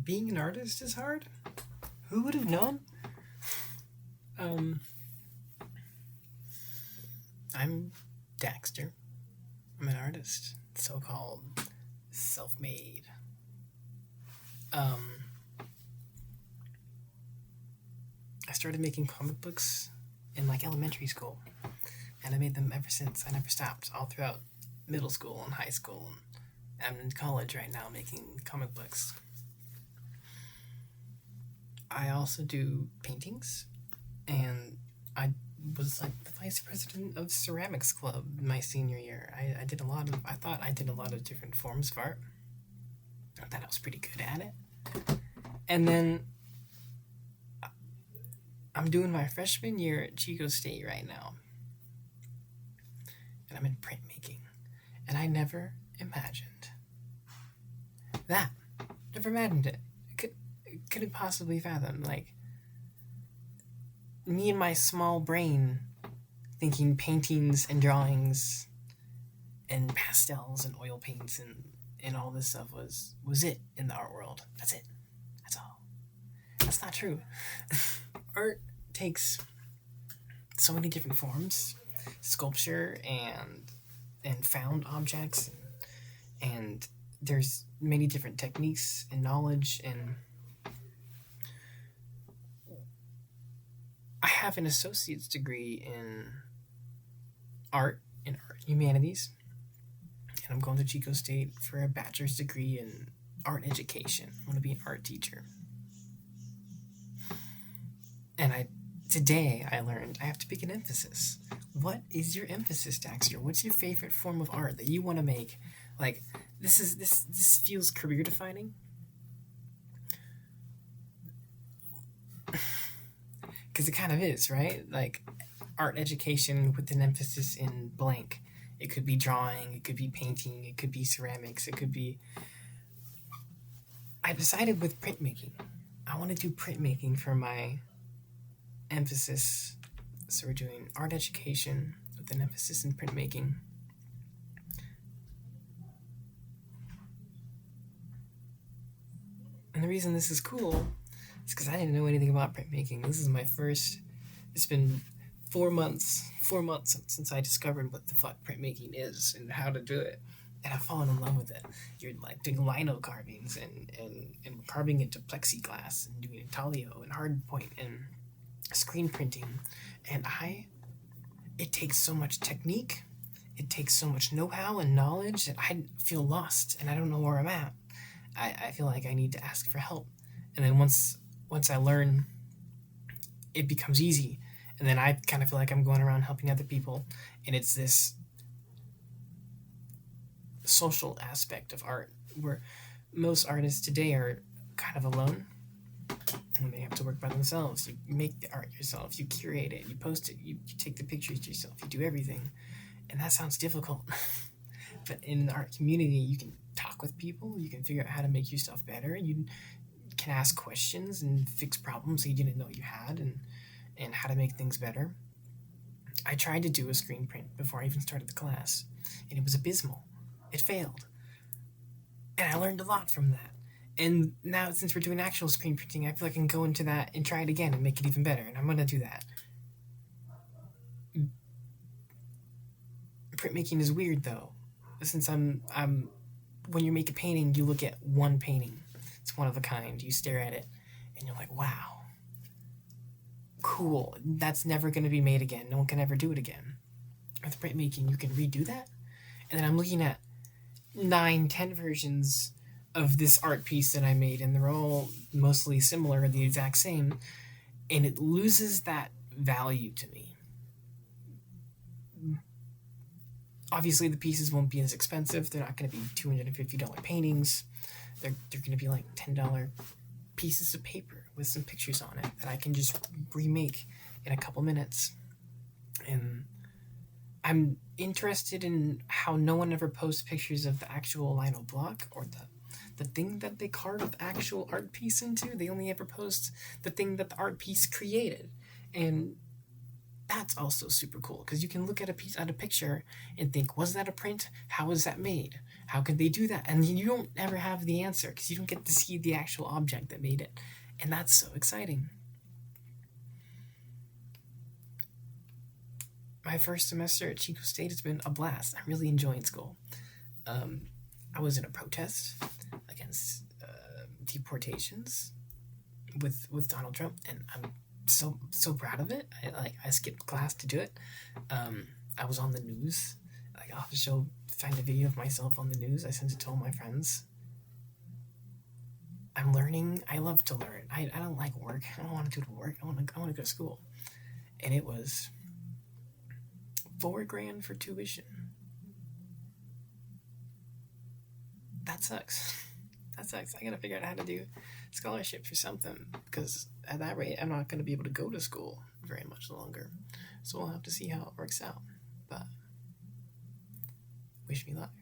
Being an artist is hard. Who would have known? I'm Daxter. I'm an artist, so-called self-made. I started making comic books in like elementary school, and I made them ever since. I never stopped, all throughout middle school and high school. And I'm in college right now making comic books. I also do paintings, and I was like the vice president of ceramics club my senior year. I thought I did a lot of different forms of art. I thought I was pretty good at it. And then I'm doing my freshman year at Chico State right now. And I'm in printmaking. And I never imagined that. Never imagined it. Couldn't possibly fathom. Like, me and my small brain thinking paintings and drawings and pastels and oil paints and all this stuff was it in the art world. That's it. That's all. That's not true. Art takes so many different forms. Sculpture and found objects and there's many different techniques and knowledge, and I have an associate's degree in art humanities, and I'm going to Chico State for a bachelor's degree in art education. I want to be an art teacher. And today I learned I have to pick an emphasis. What is your emphasis, Daxter? What's your favorite form of art that you want to make? Like, this feels career defining. Because it kind of is, right? Like, art education with an emphasis in blank. It could be drawing, it could be painting, it could be ceramics, it could be... I decided with printmaking. I want to do printmaking for my emphasis. So we're doing art education with an emphasis in printmaking. And the reason this is cool is because I didn't know anything about printmaking. This is my first... It's been 4 months since I discovered what the fuck printmaking is and how to do it. And I've fallen in love with it. You're like doing lino carvings and carving into plexiglass and doing intaglio and hardpoint and screen printing. And it takes so much technique. It takes so much know-how and knowledge that I feel lost and I don't know where I'm at. I feel like I need to ask for help. And then once I learn, it becomes easy. And then I kind of feel like I'm going around helping other people. And it's this social aspect of art where most artists today are kind of alone. And they have to work by themselves. You make the art yourself. You curate it. You post it. You take the pictures yourself. You do everything. And that sounds difficult. But in the art community, you can talk with people. You can figure out how to make your stuff better. You can ask questions and fix problems that you didn't know you had and how to make things better. I tried to do a screen print before I even started the class, and it was abysmal. It failed. And I learned a lot from that. And now, since we're doing actual screen printing, I feel like I can go into that and try it again and make it even better, and I'm going to do that. Printmaking is weird, though, since I'm when you make a painting, you look at one painting. It's one of a kind. You stare at it, and you're like, wow. Cool. That's never going to be made again. No one can ever do it again. With printmaking, you can redo that. And then I'm looking at 9-10 versions of this art piece that I made, and they're all mostly similar, the exact same, and it loses that value to me. Obviously, the pieces won't be as expensive. They're not going to be $250 paintings. They're going to be like $10 pieces of paper with some pictures on it that I can just remake in a couple minutes. And I'm interested in how no one ever posts pictures of the actual lino block or the thing that they carved the actual art piece into. They only ever post the thing that the art piece created. And That's also super cool because you can look at a picture and think, was that a print? How was that made? How could they do that? And you don't ever have the answer because you don't get to see the actual object that made it. And that's so exciting. My first semester at Chico State has been a blast. I'm really enjoying school. I was in a protest against deportations with Donald Trump, and I'm so proud of it. I skipped class to do it. I was on the news. Like I'll have to find a video of myself on the news. I sent it to all my friends. I'm learning. I love to learn. I don't like work. I don't want to do work. I want to go to school. And it was $4,000 for tuition. That sucks. That sucks. I gotta figure out how to do scholarships or something because at that rate, I'm not gonna be able to go to school very much longer. So we'll have to see how it works out. But wish me luck.